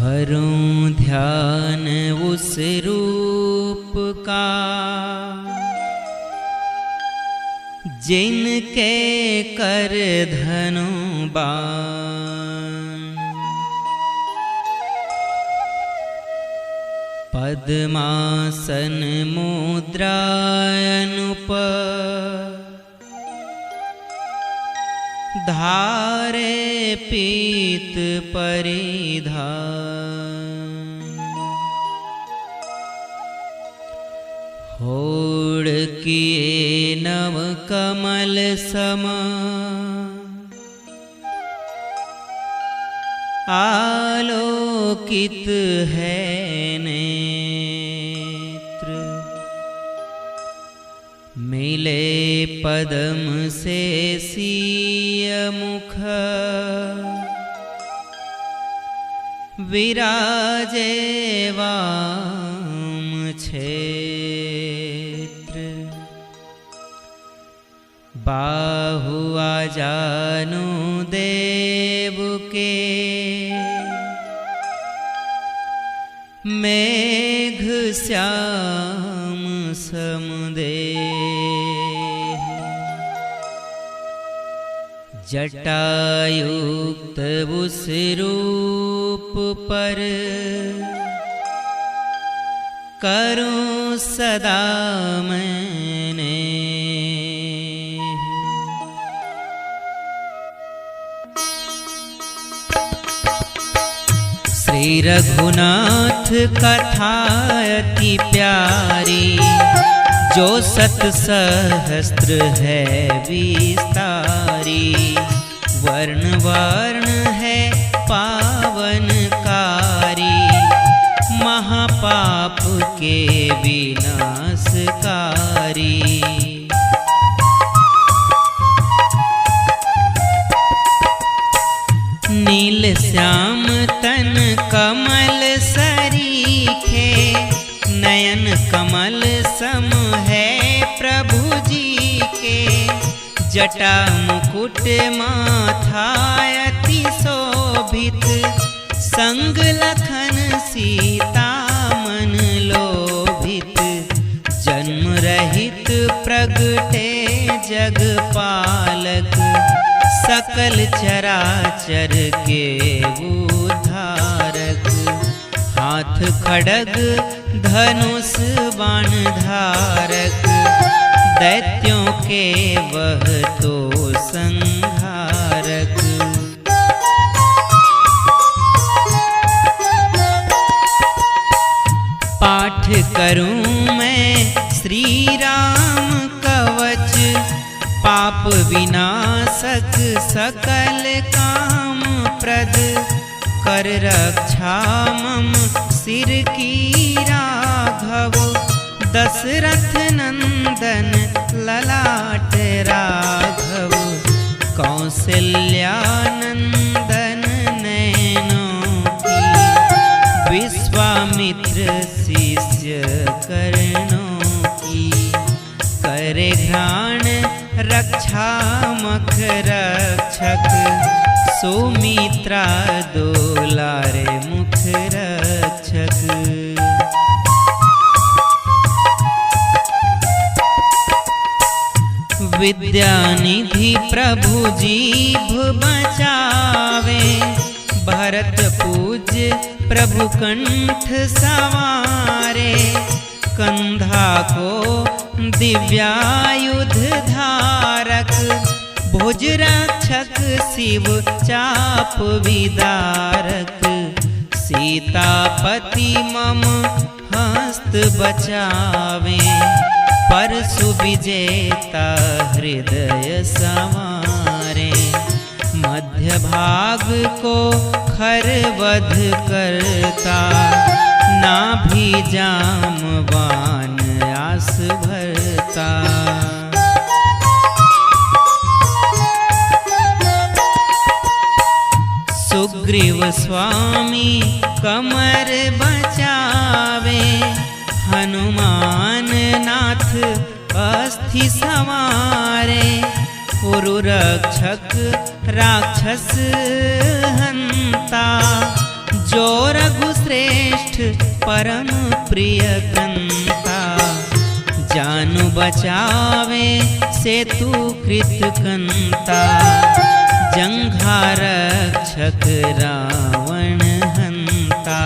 करूं ध्यान उस रूप का जिनके कर धनु बाण। पद्मासन मुद्रायनुप धारे पीत परिधान। होड़ किए नव कमल सम आलोकित है नेत्र। मिले पद्म से सीय मुख विराजे वाम क्षेत्र। बाहु आजानु देव के मेघ श्याम समदेह। जटायुक्त उस रूप पर करूं सदा मैंने। श्री रघुनाथ कथा अति प्यारी जो सत सहस्त्र है विस्तारी। वर्ण वर्ण है पावनकारी महापाप के विनाशकारी। नील श्याम तन कमल सरीखे नयन कमल सम है प्रभु जी के। जटा मुकुट माथा अति शोभित संग लखन सीता मन लोभित। जन्म रहित प्रगटे जग पालक सकल चराचर के उद्धारक। हाथ खड़ग धनुष बाण धारक दैत्यों के वह तो संहारक। पाठ करूं मैं श्री राम कवच पाप विनाशक सकल काम प्रद। कर रक्षा मम सिर की राघव दशरथ नंदन ललाट राघव। कौसल्यानंदन नैनों की विश्वामित्र शिष्य कर्णों की। करे घ्राण रक्षा मख रक्षक सुमित्रा दुलारे मुख रक्षक। विद्यानिधि प्रभु जीभ बचावे भरत पूज्य प्रभु कंठ सवारे। कंधा को दिव्यायुध धारक भुज रक्षक शिव चाप विदारक। सीतापति मम हस्त बचावे परशु विजेता हृदय संवारे। मध्य भाग को खर वध करता नाभि जामवान आस भरता। सुग्रीव स्वामी कमर बचावे हनुमान नाथ अस्थि संवारे। उरु रक्षक राक्षस हंता जो रघु श्रेष्ठ परम प्रिय कंता, जानु बचावे सेतु कृत कंता, जंघा रक्षक रावण हंता,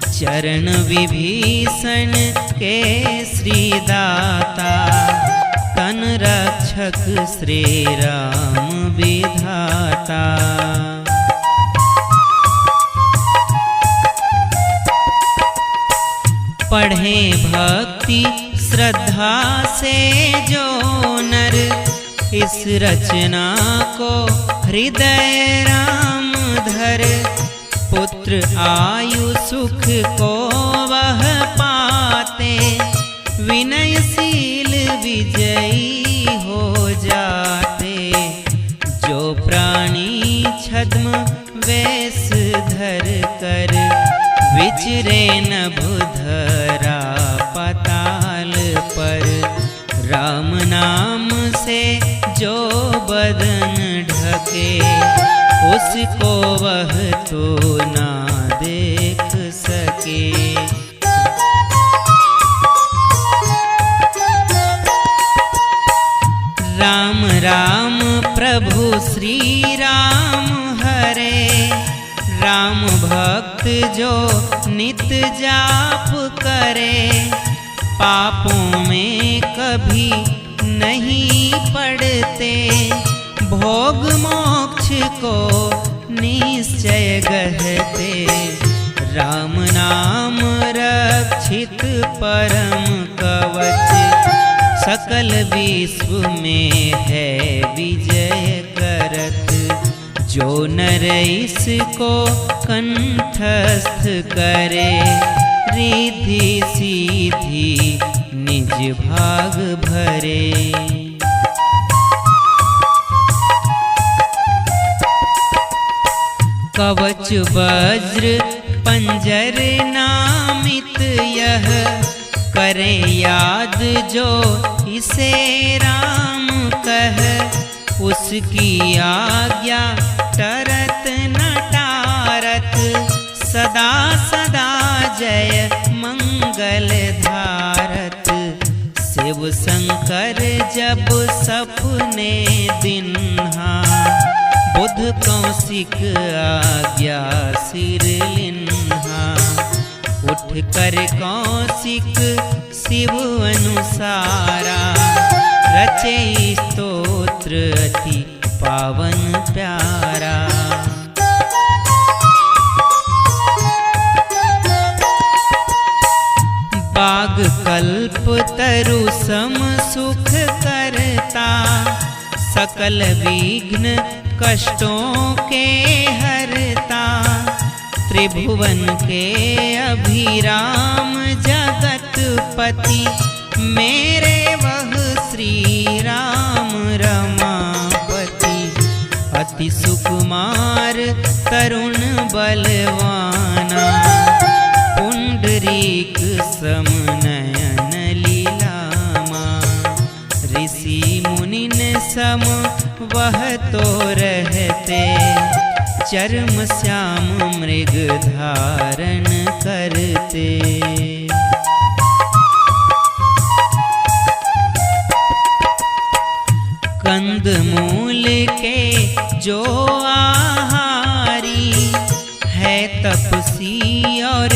चरण विभीषण के श्रीदाता, तन रक्षक श्री राम विधाता। पढ़े भक्ति श्रद्धा से जो नर, इस रचना को हृदय राम धर, पुत्र आयु सुख को वह पाते, विनयशील विजयी हो जाते, जो प्राणी छद्म वेश धर कर, विचरे नभुधरा पाताल पर, राम नाम से जो बदन ढके, उसको वह तो ना देख सके। राम राम प्रभु श्री राम हरे, राम भक्त जो नित जाप करे, पापों में कभी नहीं पड़ते, भोग मोक्ष को निश्चय गहते, राम नाम रक्षित परम कवच, सकल विश्व में है विजय करत, जो नर इसको कंठस्थ करे, रिद्धि सीधी निज भाग भरे। कवच वज्र पंजर नामित यह, करे याद जो इसे राम कह, उसकी आज्ञा टरत न टारत, सदा सदा जय मंगल धारत, शिव शंकर जब सपने दिन्हा, बुध कौशिक आज्ञा सिर लिन्हा, उठ कर कौशिक शिव अनुसारा, रचे स्तोत्र अति पावन प्यारा। बाग कल्प तरु सम सुख करता, सकल विघ्न कष्टों के हरता, त्रिभुवन के अभिराम जगतपति, मेरे वह श्री राम रमापति, अति सुकुमार तरुण बलवाना, पुंडरीक सम नयन लीलामा, ऋषि मुनिन सम वह तो रहते, चर्म श्याम मृग धारण करते। कंद मूल के जो आहारी, है तपसी और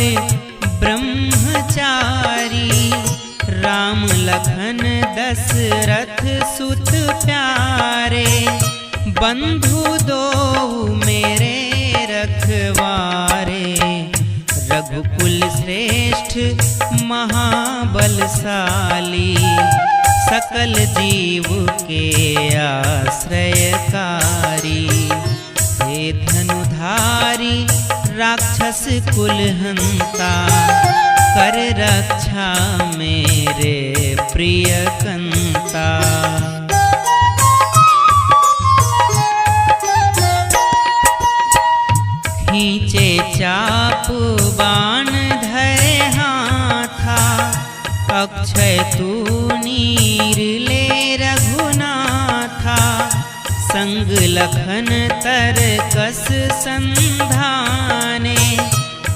ब्रह्मचारी, राम लखन दशरथ सुत प्यारे, बंधु दो मेरे रखवारे, रघुकुल श्रेष्ठ महाबलशाली, सकल जीव के आश्रयकारी, हे धनुधारी राक्षस कुल हंता, कर रक्षा मेरे प्रिय कंता। खींचे चाप बाण धरे हाथा, अक्षय तू नीर ले रघुनाथा, संग लखन तरकस संधाने,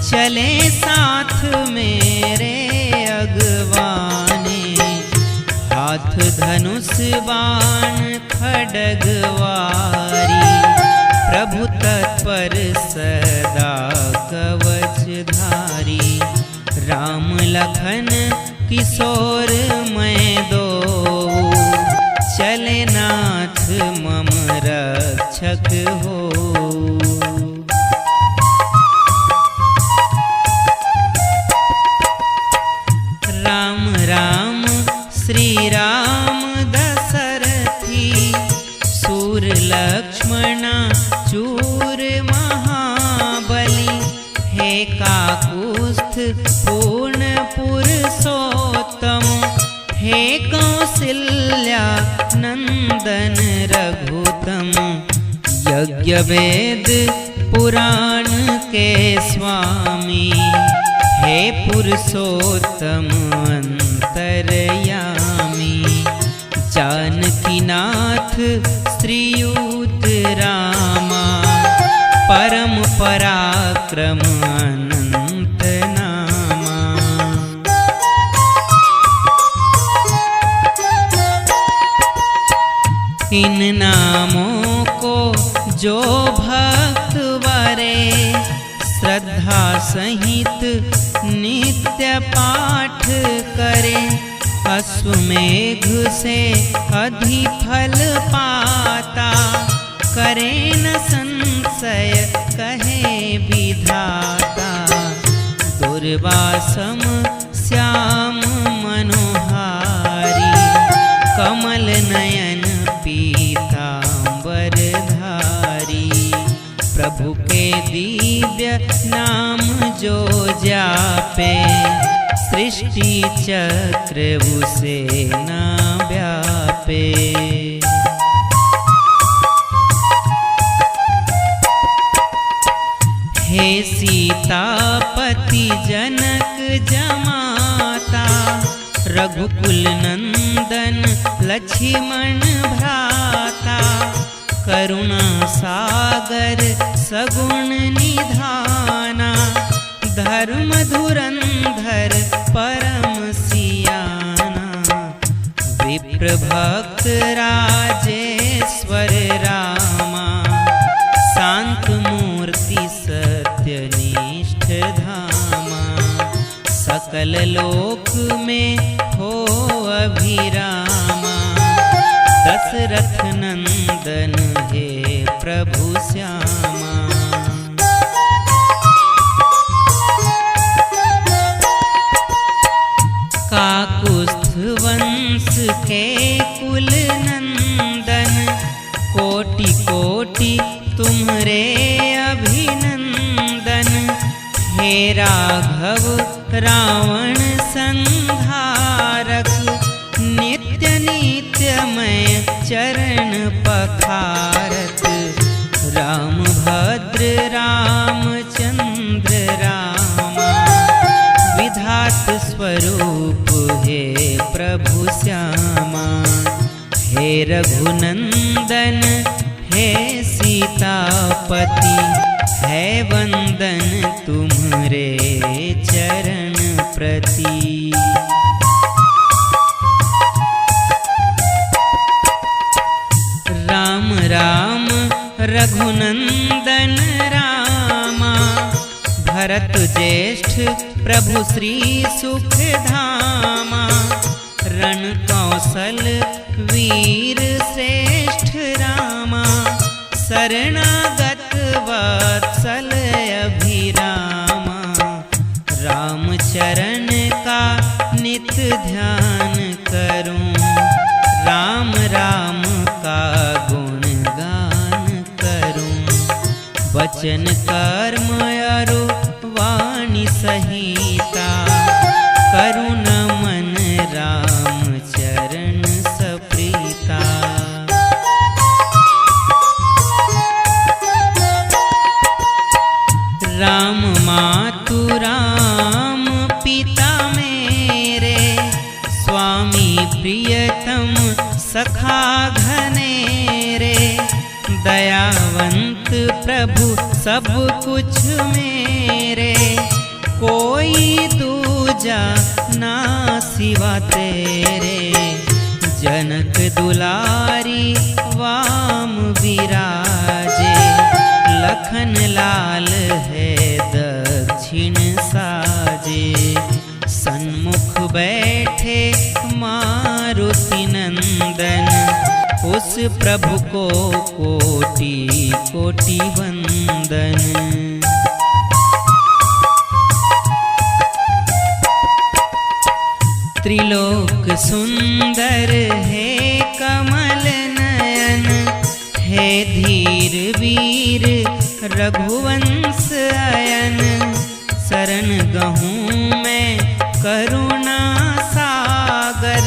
चले साथ मेरे अगवाने, हाथ धनुष बाण खड्गवारी, प्रभु तत्पर सदा कवचधारी। राम लखन किशोर मैं दो, चले नाथ मम रक्षक हो। राम राम श्री राम दशरथी, सूर लक्ष्मणा चूर महाबली, हे काकुस्थ पूर्ण पुरुषोत्तम, हे कौसल्या नंदन रघुतम। यज्ञ वेद पुराण के स्वामी, हे पुरुषोत्तम अंतरयामी। जानकीनाथ श्रीयुत रामा, परम पराक्रम अनंत नामा। इन नामों को जो भक्त वरे, श्रद्धा सहित नित्य पाठ करे, अश्वमेघ से अधिफल पाता, करे न संशय कहे विधाता। दुर्वासम श्याम मनोहारी, कमल नयन पीतांबरधारी। प्रभु के दिव्य नाम जो जापे, सृष्टि चक्र उसे न व्यापे। हे सीतापति जनक जमाता, रघुकुल नंदन लक्ष्मण भ्राता। करुणा सागर सगुण निधाना, धर्म धुरंधर परम सियाना। विप्र भक्त राजेश्वर रामा, शांत मूर्ति सत्यनिष्ठ धामा। सकल लोक में हो अभिरामा, दशरथ नंदन हे प्रभु श्यामा। काकुस्थ वंश के कुल नंदन, कोटि कोटि तुम्हरे अभिनंदन। हे राघव रावण संहारक, नित्य नित्य मैं चरण पखारत। राम भद्र रामचंद्र रामा, विधात स्वरूप हे प्रभु श्यामा। हे रघुनंदन हे सीतापति, है वंदन तुम्हरे चरण प्रति। राम राम रघुनंदन रामा, भरत ज्येष्ठ प्रभु श्री सुख धामा। रण कौशल वीर श्रेष्ठ रामा, शरणागत वत्सल अभिरामा। राम चरण का नित ध्यान करूं, राम राम का गुणगान करूं। वचन कर्म अरु वाणी सहिता, करुण मन राम चरण सप्रीता। राम मातु राम पिता मेरे, स्वामी प्रियतम सखा घनेरे। दयावंत प्रभु सब कुछ मेरे, कोई दूजा ना सिवा तेरे। जनक दुलारी वाम विराजे, लखन लाल है दक्षिण साजे। सन्मुख बैठे मारुति नंदन, उस प्रभु को कोटि कोटि वंदन। त्रिलोक सुंदर है कमल नयन, है धीर वीर रघुवंश अयन। शरण गहूँ मैं करुणा सागर,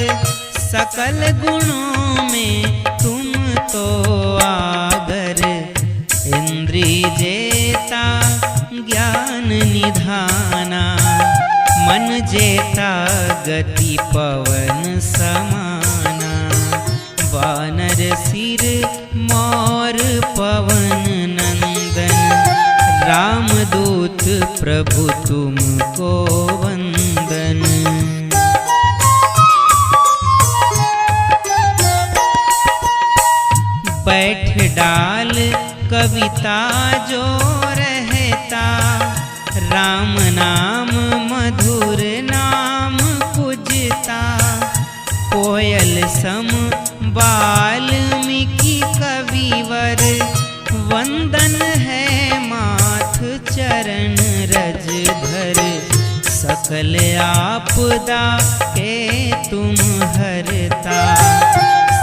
सकल गुणों में तुम तो आगर। इंद्री जेता ज्ञान निधाना, मन जेता गति पवन समाना। वानर सिर मोर पवन नंदन, रामदूत प्रभु तुमको वंदन। बैठ डाल कविता जो रहता, राम नाम मधुर नाम पूजता। कोयल सम वाल्मीकि कविवर, वंदन है माथ चरण रज धर। सकल आपदा के तुम हरता,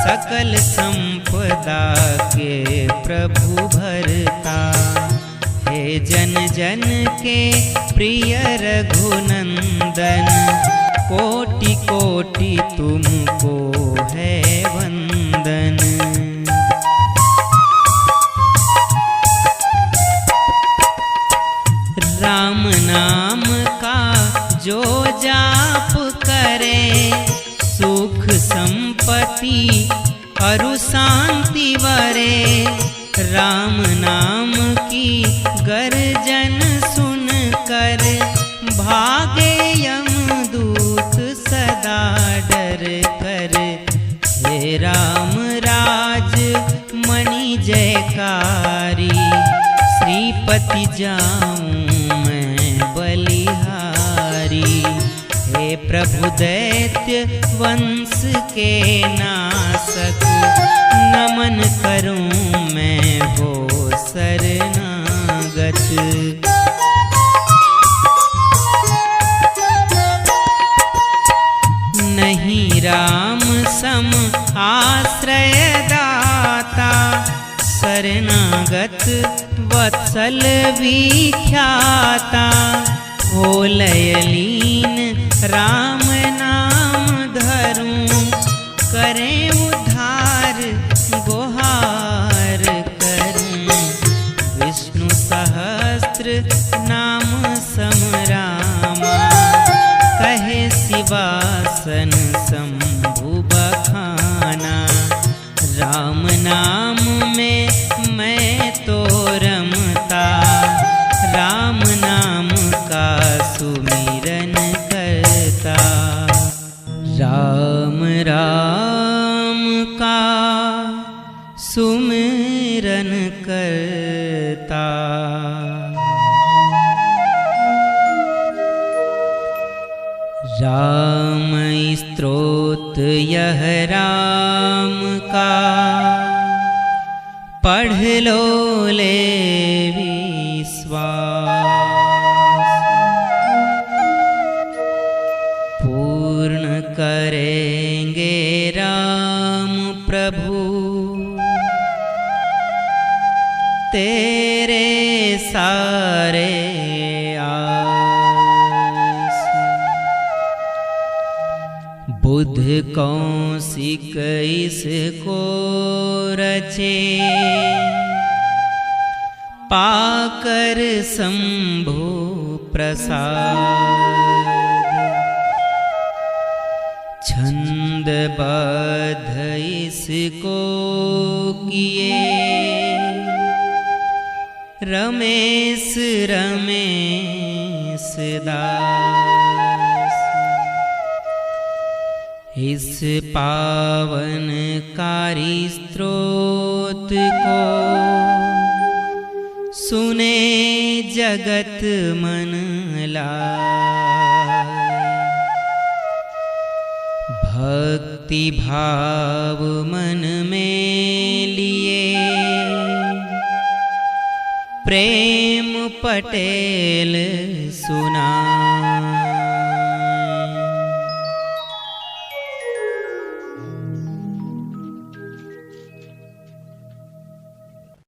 सकल संपदा के प्रभु भरता। हे जन जन के प्रिय रघुनंदन, कोटि कोटि तुमको है वंदन। राम नाम का जो जाप करे, सुख संपत्ति अरु शांति वरे। राम नाम की गर्जन सुन कर, भागे यमदूत सदा डर कर। हे राम राज मणि जयकारी, श्रीपति जाऊं मैं बलिहारी। हे प्रभु दैत्य वंश के नासक, नमन करूं मैं हो शरणागत। नहीं राम सम आश्रय दाता, शरणागत वत्सल विख्याता। हो लयलीन राम नाम धरूं, करें उद्धार गुहार करूं। विष्णु सहस्त्र नाम समरामा, कहे शिवासन शंभु बखाना। राम नाम में मैं तो रमता, राम नाम का सुमिरन करता। राम राम का सुमिरन करता। राम स्तोत्र यह राम का, पढ़ लो ले विश्वास। पूर्ण करेंगे राम प्रभु तेरे सारे आस। बुध कौशिक इसको रचे, पाकर शंभु प्रसाद। छंदबद्ध इसको किए, रमेश रमेश दास। इस पावनकारी स्तोत्र को सुने जगत मन लाए। भक्ति भाव मन में लिए प्रेम पटेल सुना।